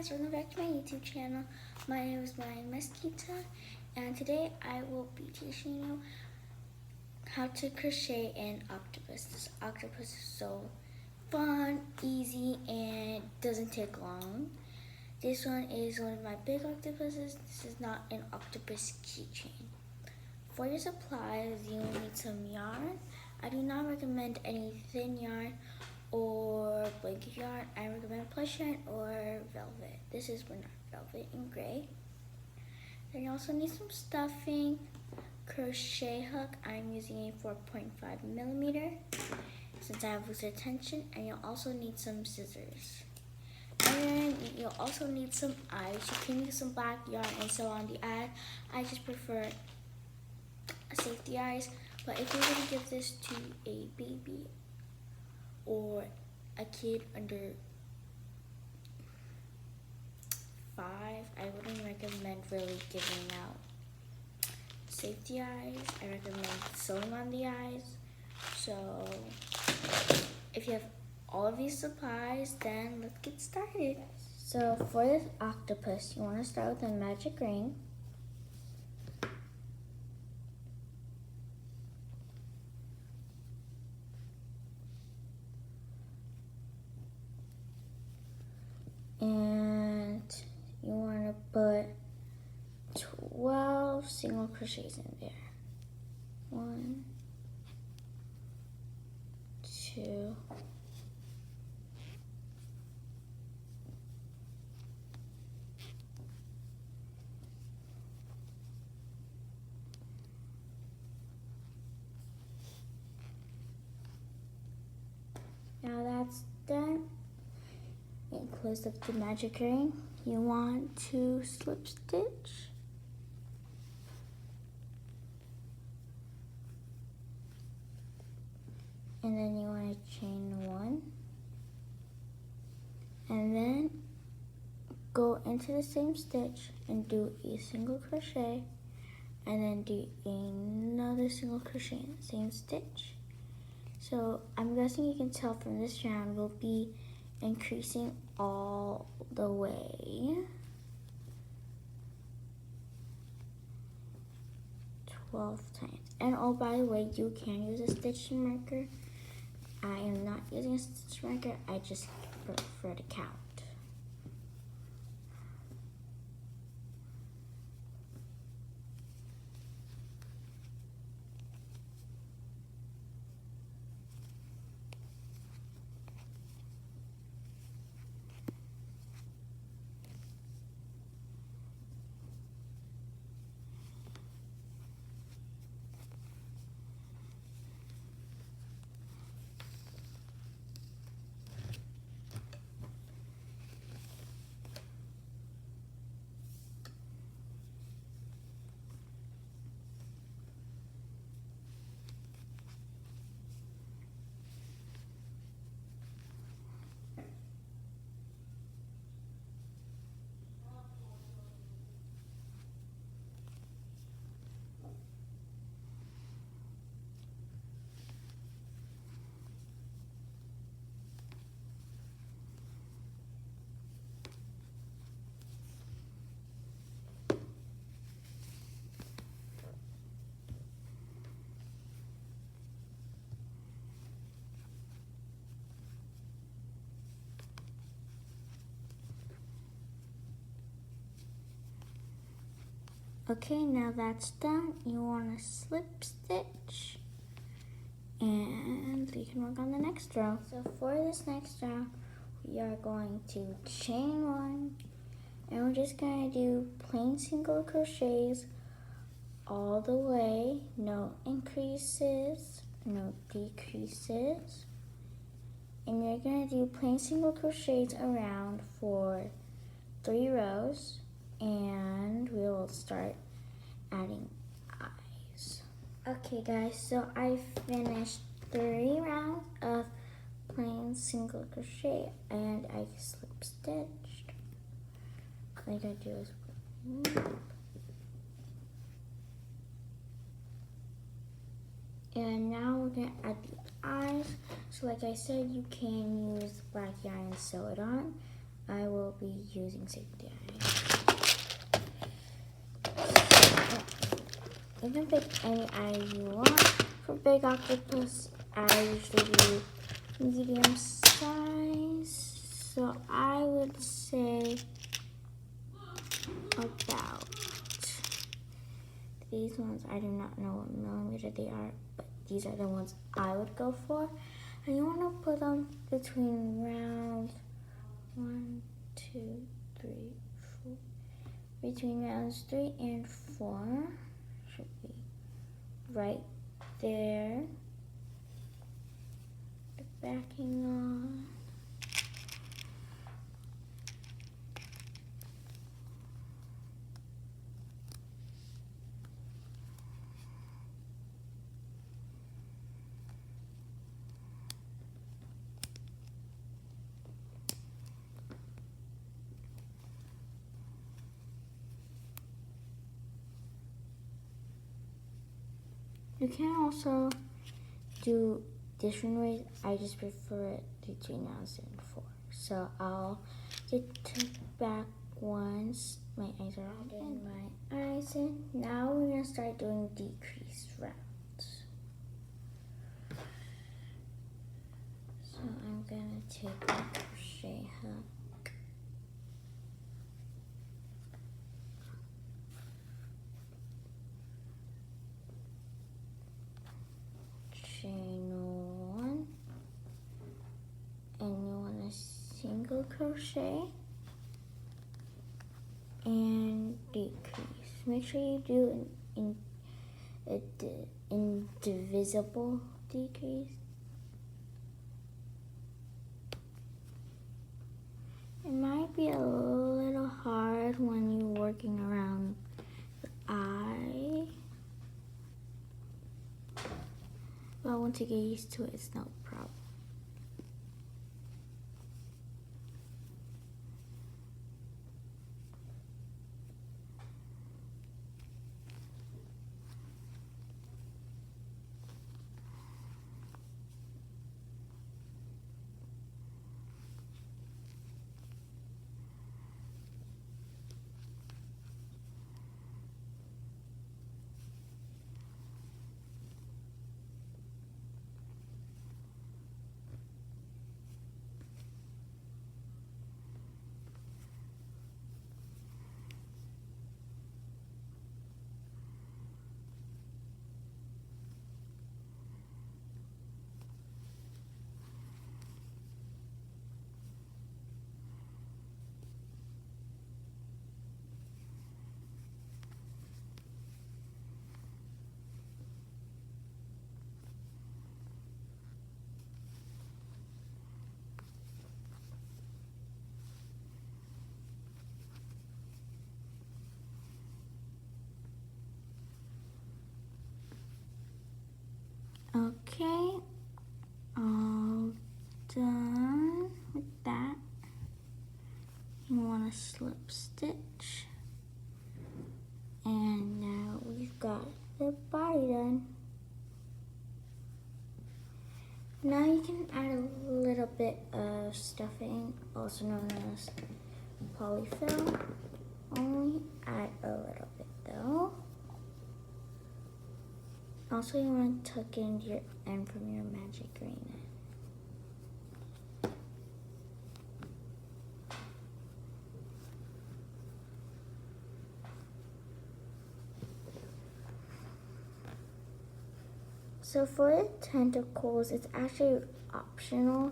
guys, welcome back to my YouTube channel. My name is Mesquita, and today I will be teaching you how to crochet an octopus. This octopus is so fun, easy, and doesn't take long. This one is one of my big octopuses. This is not an octopus keychain. For your supplies, you will need some yarn. I do not recommend any thin yarn or blanket yarn. I recommend plush yarn or velvet. This is velvet in gray. Then you also need some stuffing, crochet hook. I'm using a 4.5 millimeter since I have loose tension, and you'll also need some scissors. And then you'll also need some eyes. You can use some black yarn and sew on the eye. I just prefer safety eyes, but if you're going to give this to a baby or a kid under 5, I wouldn't recommend really giving out safety eyes. I recommend sewing on the eyes. So if you have all of these supplies, then let's get started. So for this octopus, you want to start with a magic ring. And you want to put 12 single crochets in there. 1, 2, 3. Now that's done. And close up the magic ring. You want to slip stitch. And then you want to chain 1. And then go into the same stitch and do a single crochet. And then do another single crochet in the same stitch. So I'm guessing you can tell from this round will be increasing all the way. 12 times. And oh, by the way, you can use a stitching marker. I am not using a stitch marker. I just prefer to count. Okay, now that's done. You want to slip stitch, and we can work on the next row. So for this next row, we are going to chain 1, and we're just going to do plain single crochets all the way, no increases, no decreases. And we're going to do plain single crochets around for 3 rows. And we will start adding eyes. Okay guys, so I finished 3 rounds of plain single crochet and I slip stitched. All I gotta do is and now we're gonna add the eyes. So like I said, you can use black yarn and sew it on. I will be using safety eye. You can pick any eye you want. For big octopus, I usually do medium size. So I would say about these ones. I do not know what millimeter they are, but these are the ones I would go for. And you want to put them between rounds 1, 2, 3, 4. Between rounds 3 and 4 should be right there. The backing on. You can also do different ways. I just prefer it between rounds and 4. So I'll get to back once my eyes are all in my eyes in. Now we're gonna start doing decreased rounds. So I'm gonna take a crochet hook. Chain 1, and you want a single crochet and decrease. Make sure you do an indivisible decrease. It might be a little hard when you're working around the eye. But once you get used to it, it's no problem. Okay, all done with that. You want to slip stitch, and now we've got the body done. Now you can add a little bit of stuffing, also known as polyfill. Only add a little bit though. Also, you want to tuck in your end from your magic green. So for the tentacles, it's actually optional.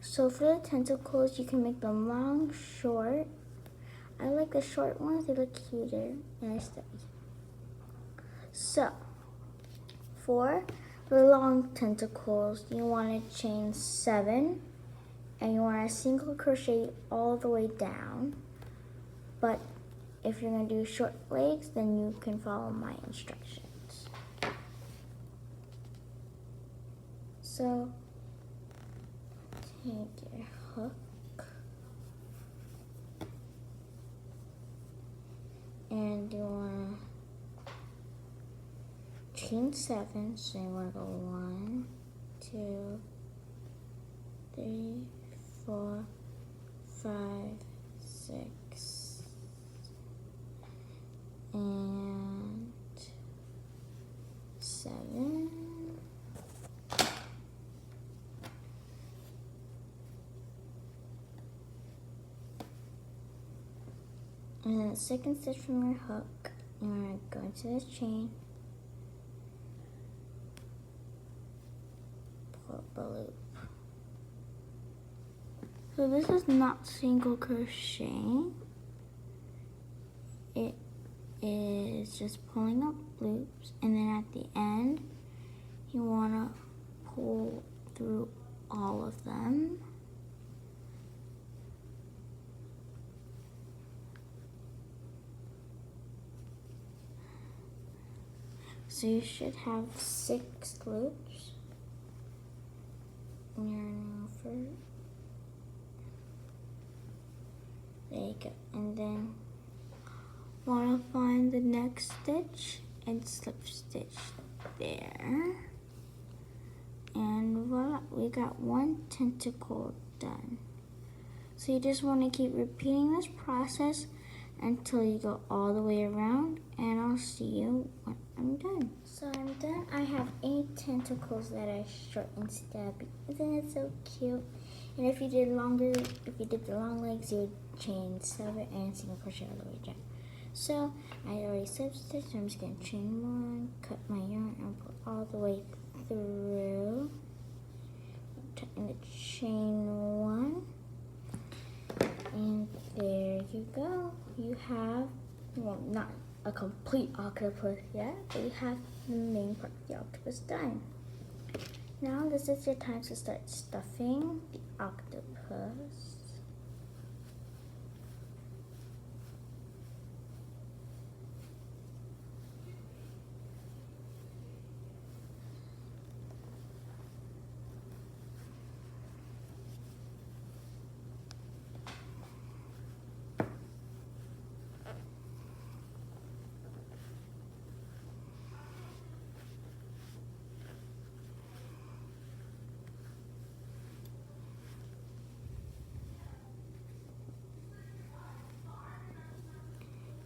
So for the tentacles, you can make them long, short. I like the short ones, they look cuter and steady. So for the long tentacles, you want to chain 7, and you want to single crochet all the way down. But if you're going to do short legs, then you can follow my instructions. So take your hook and you want to chain 7. So you want to go 1, 2, 3, 4, 5, 5, 6, and 7. And then the second stitch from your hook, you're going to go into this chain, pull up a loop. So this is not single crochet. It is just pulling up loops, and then at the end, you want to pull through all of them. So you should have 6 loops. Yarn over. There you go. And then want to find the next stitch and slip stitch there. And voila, we got one tentacle done. So you just want to keep repeating this process until you go all the way around, and I'll see you when I'm done. So I'm done. I have 8 tentacles that I shortened stabby. Isn't it so cute? And if you did the long legs, you would chain 7 and single crochet all the way down. So I already slip stitched, so I'm just gonna chain 1, cut my yarn, and pull all the way through. Tighten the chain 1. And there you go. You have, well, not a complete octopus yet, but you have the main part of the octopus done. Now this is your time to start stuffing the octopus.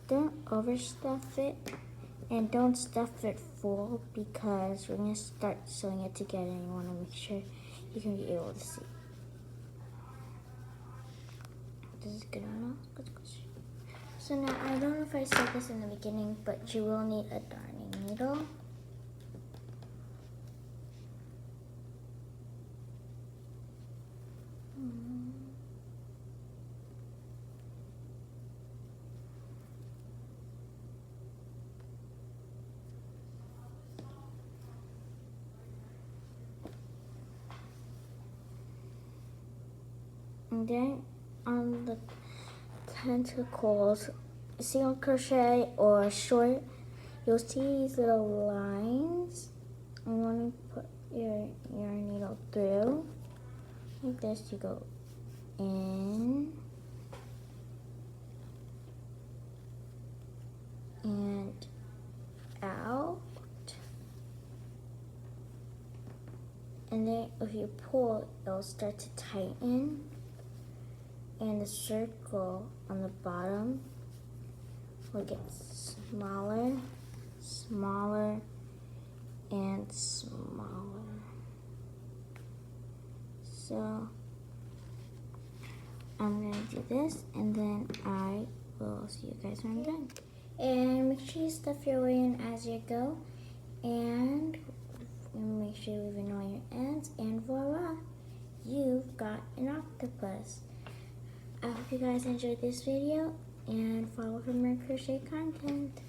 Don't overstuff it, and don't stuff it full, because we're going to start sewing it together and you want to make sure you can be able to see. This is good enough. So now, I don't know if I said this in the beginning, but you will need a darning needle. And then on the tentacles, single crochet or short, you'll see these little lines. You want to put your needle through. Like this, you go in and out. And then if you pull, it'll start to tighten. And the circle on the bottom will get smaller, smaller, and smaller. So I'm going to do this, and then I will see you guys when I'm done. And make sure you stuff your way in as you go, and make sure you leave in all your ends, and voila, you've got an octopus. I hope you guys enjoyed this video and follow for more crochet content.